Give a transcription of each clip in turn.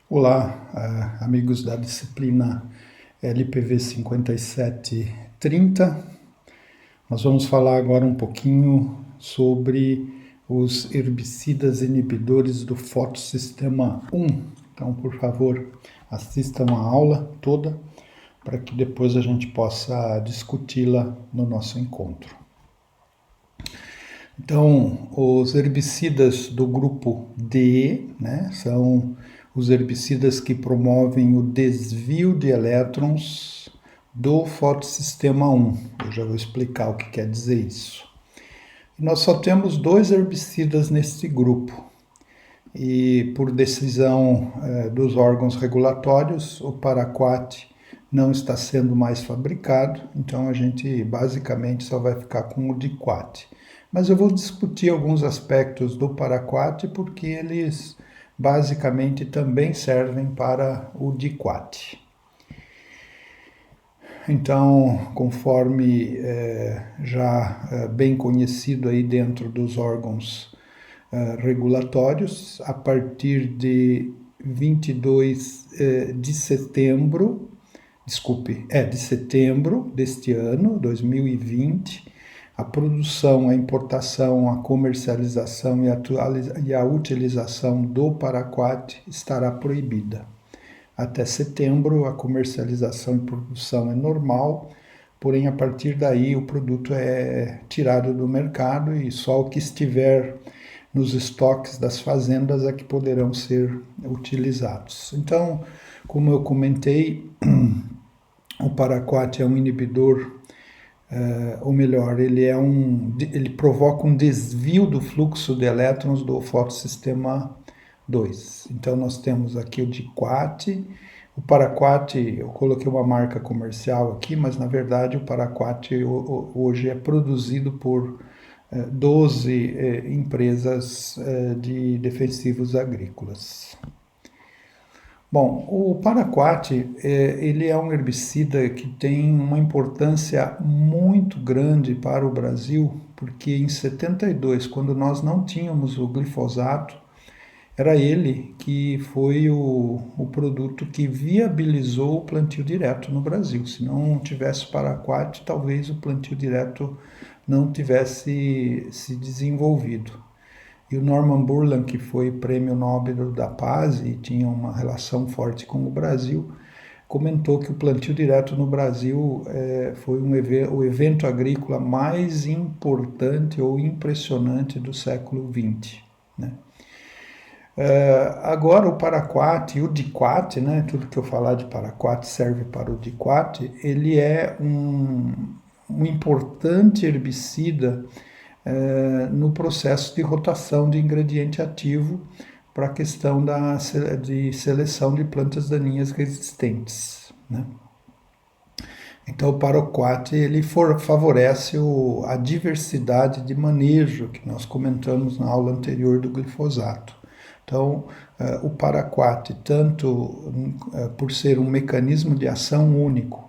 Olá, amigos da disciplina LPV 5730. Nós vamos falar agora um pouquinho sobre os herbicidas inibidores do fotossistema 1. Então, por favor, assistam a aula toda para que depois a gente possa discuti-la no nosso encontro. Então, os herbicidas do grupo D, são os herbicidas que promovem o desvio de elétrons do fotossistema 1. Eu já vou explicar o que quer dizer isso. Nós só temos 2 herbicidas neste grupo. E por decisão dos órgãos regulatórios, o paraquat não está sendo mais fabricado, então a gente basicamente só vai ficar com o diquat. Mas eu vou discutir alguns aspectos do paraquat porque eles basicamente também servem para o diquat. Então, conforme já bem conhecido aí dentro dos órgãos regulatórios, a partir de 22 de setembro deste ano, 2020, a produção, a importação, a comercialização e a utilização do paraquat estará proibida. Até setembro, a comercialização e produção é normal, porém, a partir daí, o produto é tirado do mercado e só o que estiver nos estoques das fazendas é que poderão ser utilizados. Então, como eu comentei, o paraquat é um inibidor, ou melhor, ele provoca um desvio do fluxo de elétrons do fotossistema 2. Então nós temos aqui o diquat, o paraquat, eu coloquei uma marca comercial aqui, mas na verdade o paraquat hoje é produzido por 12 empresas de defensivos agrícolas. Bom, o paraquat ele é um herbicida que tem uma importância muito grande para o Brasil, porque em 72, quando nós não tínhamos o glifosato, era ele que foi o produto que viabilizou o plantio direto no Brasil. Se não tivesse paraquat, talvez o plantio direto não tivesse se desenvolvido. E o Norman Borlaug, que foi prêmio Nobel da Paz e tinha uma relação forte com o Brasil, comentou que o plantio direto no Brasil foi o evento agrícola mais importante ou impressionante do século XX. Agora o paraquat e o diquat, tudo que eu falar de paraquat serve para o diquat, ele é um importante herbicida no processo de rotação de ingrediente ativo para a questão de seleção de plantas daninhas resistentes. Então o paraquat ele favorece a diversidade de manejo que nós comentamos na aula anterior do glifosato. Então o paraquat, tanto por ser um mecanismo de ação único,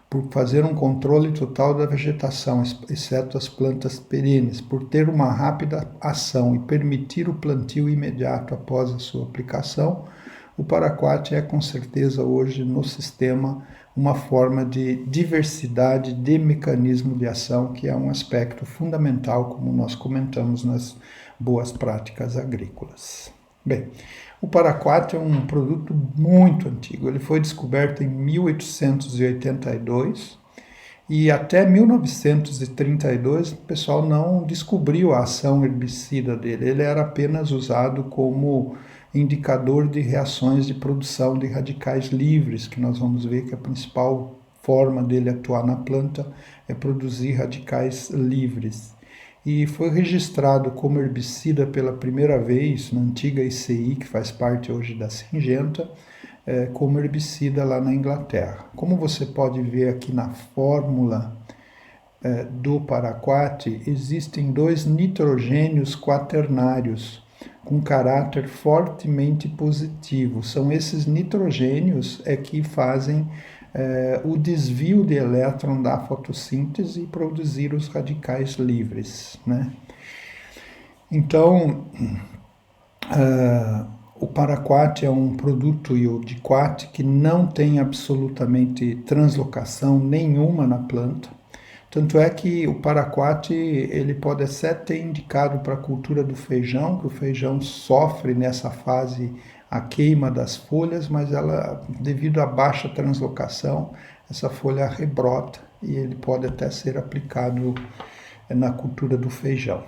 por fazer um controle total da vegetação, exceto as plantas perenes, por ter uma rápida ação e permitir o plantio imediato após a sua aplicação, o paraquat é com certeza hoje no sistema uma forma de diversidade de mecanismo de ação, que é um aspecto fundamental, como nós comentamos nas boas práticas agrícolas. Bem, o paraquat é um produto muito antigo. Ele foi descoberto em 1882 e até 1932 o pessoal não descobriu a ação herbicida dele. Ele era apenas usado como indicador de reações de produção de radicais livres, que nós vamos ver que a principal forma dele atuar na planta é produzir radicais livres. E foi registrado como herbicida pela primeira vez na antiga ICI, que faz parte hoje da Syngenta, como herbicida lá na Inglaterra. Como você pode ver aqui na fórmula do paraquat, existem 2 nitrogênios quaternários com caráter fortemente positivo. São esses nitrogênios que fazem o desvio de elétron da fotossíntese e produzir os radicais livres. Então, O paraquat é um produto de quat que não tem absolutamente translocação nenhuma na planta. Tanto é que o paraquat ele pode até ter indicado para a cultura do feijão, que o feijão sofre nessa fase a queima das folhas, mas ela, devido à baixa translocação, essa folha rebrota e ele pode até ser aplicado na cultura do feijão.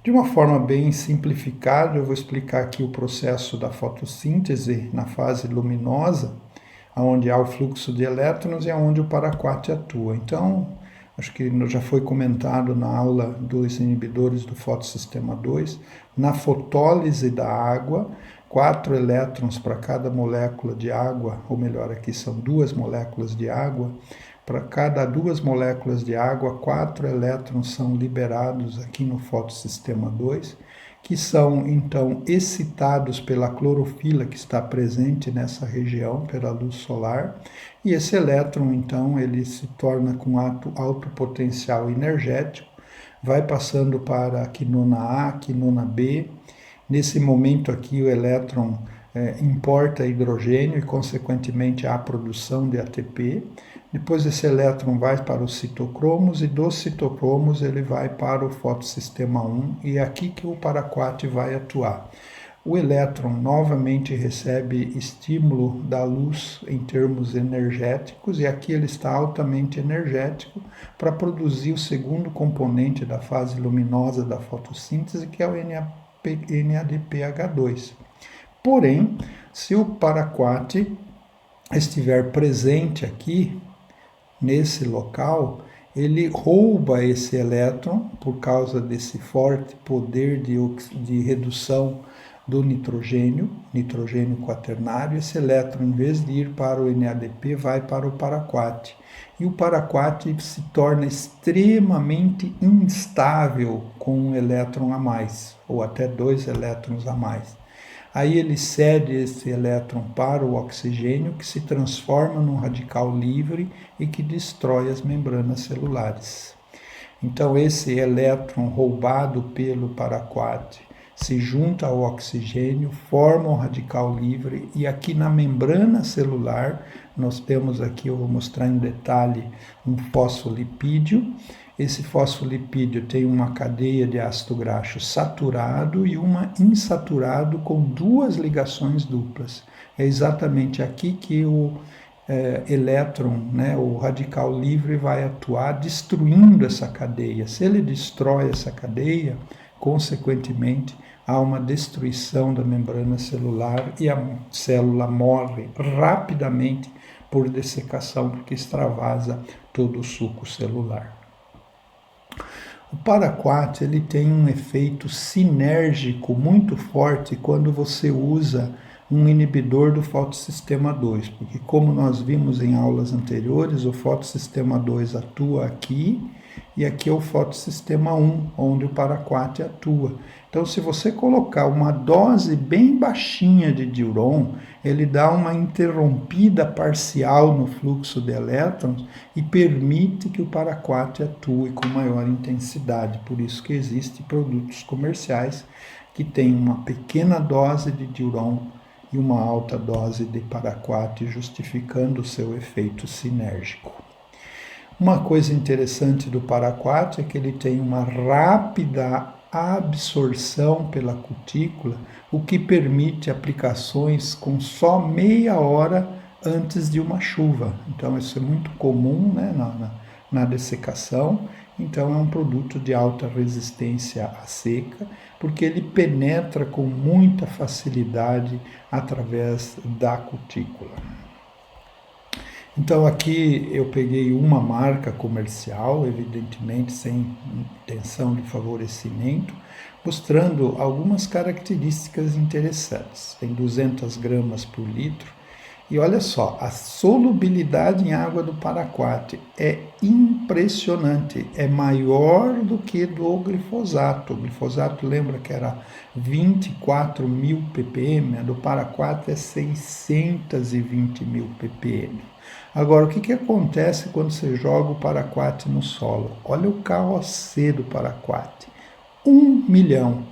De uma forma bem simplificada, eu vou explicar aqui o processo da fotossíntese na fase luminosa, onde há o fluxo de elétrons e onde o paraquat atua. Então, acho que já foi comentado na aula dos inibidores do fotossistema 2, na fotólise da água, 4 elétrons para cada molécula de água, ou melhor, aqui são 2 moléculas de água. Para cada 2 moléculas de água, 4 elétrons são liberados aqui no fotossistema 2, que são então excitados pela clorofila que está presente nessa região, pela luz solar, e esse elétron então ele se torna com alto potencial energético, vai passando para a quinona A, quinona B. Nesse momento aqui o elétron importa hidrogênio e consequentemente há produção de ATP. Depois esse elétron vai para os citocromos e dos citocromos ele vai para o fotossistema 1 e é aqui que o paraquat vai atuar. O elétron novamente recebe estímulo da luz em termos energéticos e aqui ele está altamente energético para produzir o segundo componente da fase luminosa da fotossíntese, que é o NADPH2. Porém, se o paraquat estiver presente aqui, nesse local, ele rouba esse elétron por causa desse forte poder de redução do nitrogênio quaternário. Esse elétron, em vez de ir para o NADP, vai para o paraquat. E o paraquat se torna extremamente instável com um elétron a mais, ou até 2 elétrons a mais. Aí ele cede esse elétron para o oxigênio, que se transforma num radical livre e que destrói as membranas celulares. Então esse elétron roubado pelo paraquat se junta ao oxigênio, forma um radical livre e aqui na membrana celular nós temos aqui, eu vou mostrar em detalhe, um fosfolipídio. Esse fosfolipídio tem uma cadeia de ácido graxo saturado e uma insaturado com 2 ligações duplas. É exatamente aqui que o elétron, o radical livre, vai atuar destruindo essa cadeia. Se ele destrói essa cadeia, consequentemente, há uma destruição da membrana celular e a célula morre rapidamente por dessecação, porque extravasa todo o suco celular. O paraquat ele tem um efeito sinérgico muito forte quando você usa um inibidor do fotossistema 2, porque como nós vimos em aulas anteriores, o fotossistema 2 atua aqui e aqui é o fotossistema 1, onde o paraquat atua. Então, se você colocar uma dose bem baixinha de diuron, ele dá uma interrompida parcial no fluxo de elétrons e permite que o paraquat atue com maior intensidade. Por isso que existem produtos comerciais que têm uma pequena dose de diuron e uma alta dose de paraquat, justificando o seu efeito sinérgico. Uma coisa interessante do paraquat é que ele tem uma rápida absorção pela cutícula, o que permite aplicações com só meia hora antes de uma chuva. Então isso é muito comum, na dessecação. Então é um produto de alta resistência à seca, porque ele penetra com muita facilidade através da cutícula. Então aqui eu peguei uma marca comercial, evidentemente sem intenção de favorecimento, mostrando algumas características interessantes. Tem 200 gramas por litro e olha só, a solubilidade em água do paraquat é impressionante, é maior do que do glifosato. O glifosato lembra que era 24.000 ppm, a do paraquat é 620.000 ppm. Agora, o que acontece quando você joga o paraquat no solo? Olha o KOC do paraquat, 1 milhão.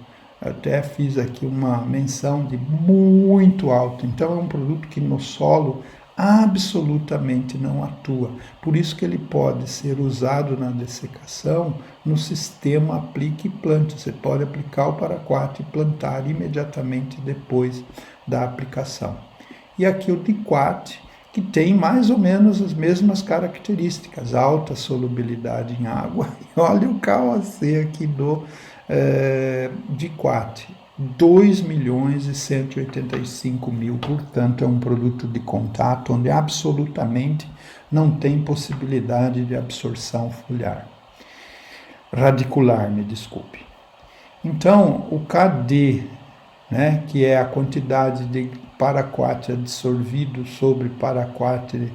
até fiz aqui uma menção de muito alto. Então é um produto que no solo absolutamente não atua. Por isso que ele pode ser usado na dessecação no sistema aplique e plante. Você pode aplicar o paraquat e plantar imediatamente depois da aplicação. E aqui o diquat, que tem mais ou menos as mesmas características, alta solubilidade em água. E olha o KOC aqui do diquat, 2.185.000, portanto é um produto de contato onde absolutamente não tem possibilidade de absorção foliar, radicular, me desculpe. Então, o KD, né, que é a quantidade de paraquat absorvido sobre paraquat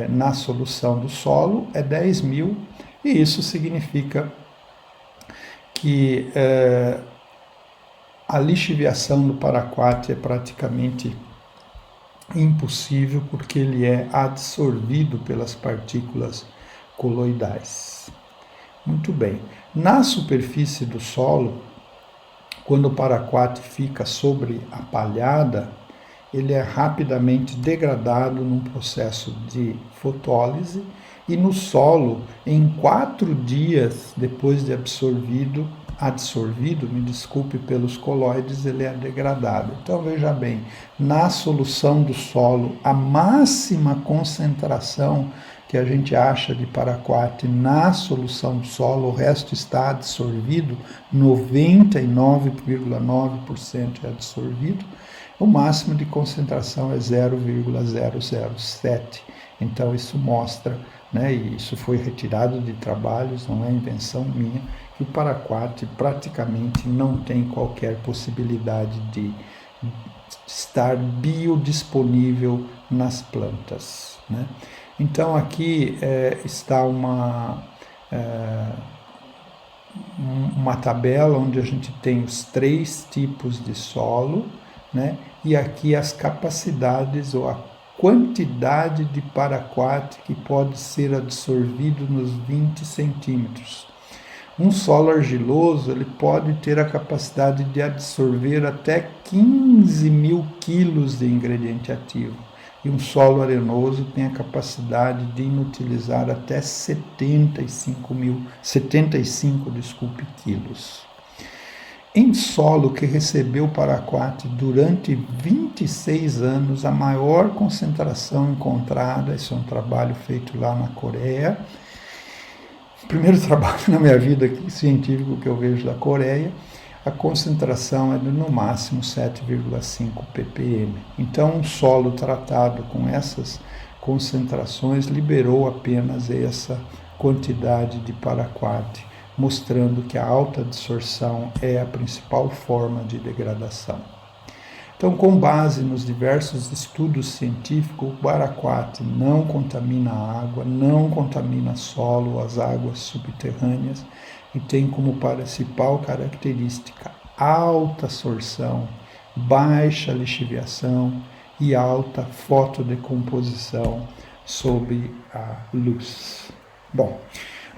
na solução do solo, é 10.000, e isso significa que a lixiviação do paraquat é praticamente impossível, porque ele é absorvido pelas partículas coloidais. Muito bem. Na superfície do solo, quando o paraquat fica sobre a palhada, ele é rapidamente degradado num processo de fotólise, e no solo, em 4 dias depois de absorvido, me desculpe, pelos coloides, ele é degradado. Então veja bem, na solução do solo, a máxima concentração que a gente acha de paraquat na solução do solo, o resto está absorvido, 99,9% é absorvido, o máximo de concentração é 0,007. Então isso mostra, né, e isso foi retirado de trabalhos, não é invenção minha, que o paraquat praticamente não tem qualquer possibilidade de estar biodisponível nas plantas, né? Então aqui está uma tabela onde a gente tem os 3 tipos de solo, né? E aqui as capacidades ou a quantidade de paraquat que pode ser absorvido nos 20 centímetros. Um solo argiloso ele pode ter a capacidade de absorver até 15.000 quilos de ingrediente ativo. E um solo arenoso tem a capacidade de inutilizar até 75 quilos. Em solo que recebeu paraquat durante 26 anos, a maior concentração encontrada, isso é um trabalho feito lá na Coreia, o primeiro trabalho na minha vida científico que eu vejo da Coreia, a concentração é de no máximo 7,5 ppm. Então, um solo tratado com essas concentrações liberou apenas essa quantidade de paraquat, mostrando que a alta absorção é a principal forma de degradação. Então, com base nos diversos estudos científicos, o paraquat não contamina a água, não contamina solo, as águas subterrâneas, e tem como principal característica alta absorção, baixa lixiviação e alta fotodecomposição sob a luz. Bom,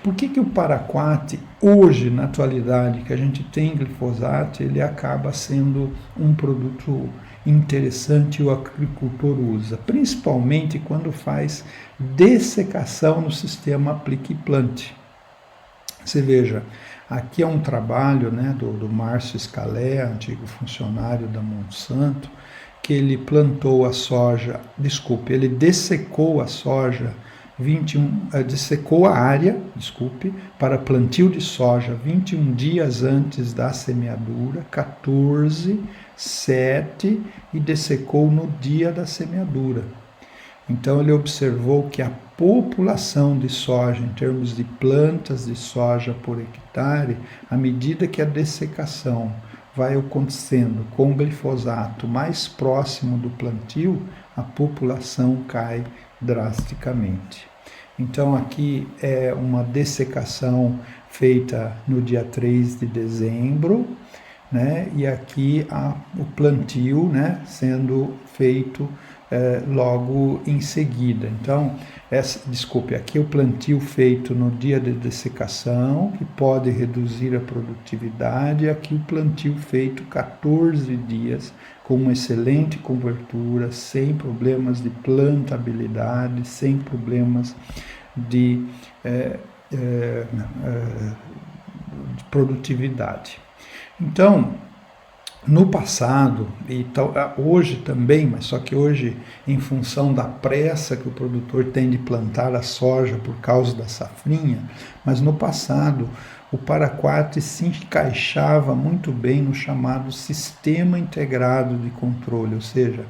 por que o paraquat, hoje, na atualidade, que a gente tem glifosato, ele acaba sendo um produto interessante e o agricultor usa, principalmente quando faz dessecação no sistema aplique e plante. Você veja, aqui é um trabalho, né, do Márcio Scalé, antigo funcionário da Monsanto, que ele plantou a soja, ele dessecou a soja, dessecou a área, para plantio de soja 21 dias antes da semeadura, 14, 7, e dessecou no dia da semeadura. Então ele observou que a população de soja, em termos de plantas de soja por hectare, à medida que a dessecação vai acontecendo com o glifosato mais próximo do plantio, a população cai drasticamente. Então aqui é uma dessecação feita no dia 3 de dezembro, né? E aqui o plantio, né, sendo feito logo em seguida. Então, aqui é o plantio feito no dia de dessecação, que pode reduzir a produtividade, aqui o plantio feito 14 dias, com uma excelente cobertura, sem problemas de plantabilidade, sem problemas de produtividade. Então, no passado, e hoje também, mas só que hoje, em função da pressa que o produtor tem de plantar a soja por causa da safrinha, mas no passado o paraquat se encaixava muito bem no chamado sistema integrado de controle, ou seja,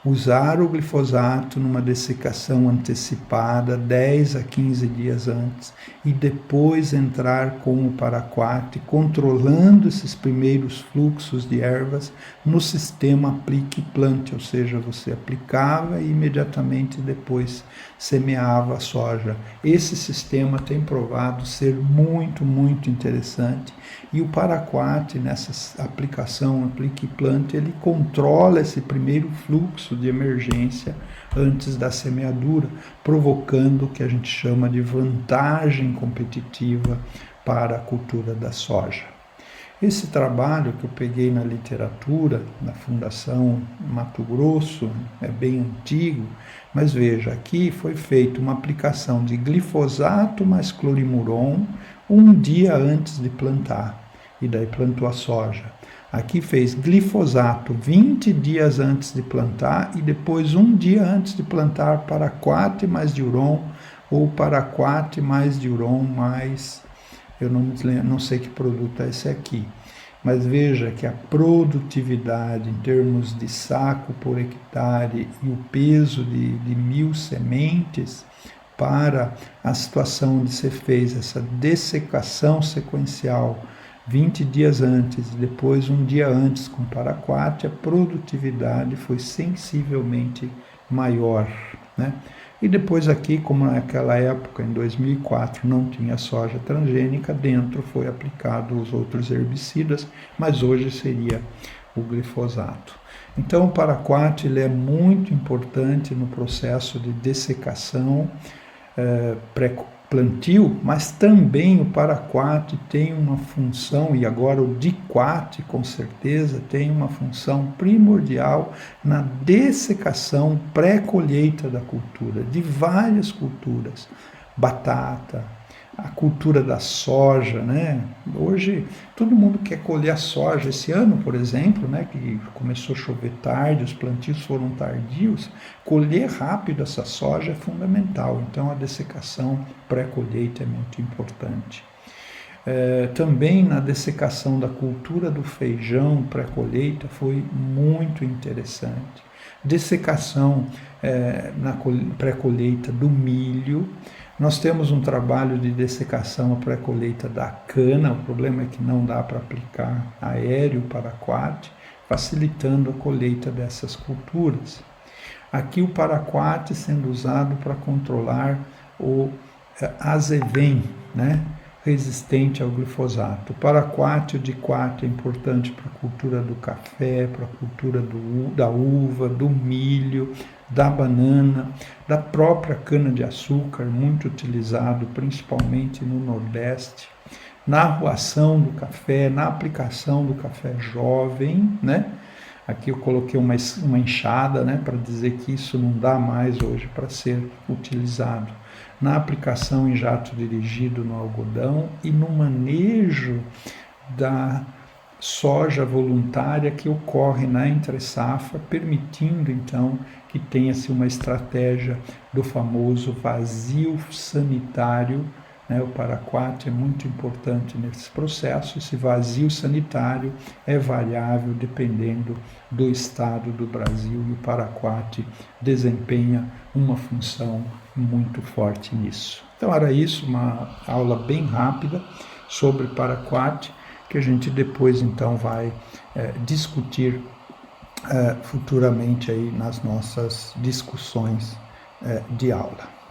usar o glifosato numa dessecação antecipada 10 a 15 dias antes e depois entrar com o paraquat, controlando esses primeiros fluxos de ervas no sistema aplique e plante, ou seja, você aplicava e imediatamente depois semeava a soja. Esse sistema tem provado ser muito, muito interessante e o paraquat, nessa aplicação aplique e plante, ele controla esse primeiro fluxo de emergência antes da semeadura, provocando o que a gente chama de vantagem competitiva para a cultura da soja. Esse trabalho que eu peguei na literatura, na Fundação Mato Grosso, é bem antigo, mas veja, aqui foi feita uma aplicação de glifosato mais clorimuron um dia antes de plantar, e daí plantou a soja. Aqui fez glifosato 20 dias antes de plantar e depois um dia antes de plantar paraquat mais diuron ou paraquat mais diuron mais, eu não sei que produto é esse aqui. Mas veja que a produtividade em termos de saco por hectare e o peso de 1000 sementes para a situação de se fez essa dessecação sequencial 20 dias antes e depois um dia antes com paraquat, a produtividade foi sensivelmente maior, né? E depois aqui, como naquela época, em 2004, não tinha soja transgênica, dentro foi aplicado os outros herbicidas, mas hoje seria o glifosato. Então o paraquat ele é muito importante no processo de dessecação pré-plantio, mas também o paraquat tem uma função, e agora o diquat com certeza tem uma função primordial na dessecação pré-colheita da cultura, de várias culturas, batata, a cultura da soja, né? Hoje todo mundo quer colher a soja. Esse ano, por exemplo, né, que começou a chover tarde, os plantios foram tardios, colher rápido essa soja é fundamental. Então a dessecação pré-colheita é muito importante. Também na dessecação da cultura do feijão pré-colheita foi muito interessante. Dessecação na pré-colheita do milho. Nós temos um trabalho de dessecação pré-colheita da cana, o problema é que não dá para aplicar aéreo paraquat, facilitando a colheita dessas culturas. Aqui o paraquat sendo usado para controlar o azevém, né? Resistente ao glifosato. O paraquat e o diquat é importante para a cultura do café, para a cultura da uva, do milho, da banana, da própria cana-de-açúcar, muito utilizado principalmente no Nordeste, na arruação do café, na aplicação do café jovem, né? Aqui eu coloquei uma enxada, né, para dizer que isso não dá mais hoje para ser utilizado. Na aplicação em jato dirigido no algodão e no manejo da soja voluntária que ocorre na entre-safra, permitindo então que tenha-se uma estratégia do famoso vazio sanitário, né? O paraquat é muito importante nesse processo. Esse vazio sanitário é variável dependendo do estado do Brasil e o paraquat desempenha uma função muito forte nisso. Então era isso, uma aula bem rápida sobre paraquat, que a gente depois então vai discutir futuramente aí nas nossas discussões de aula.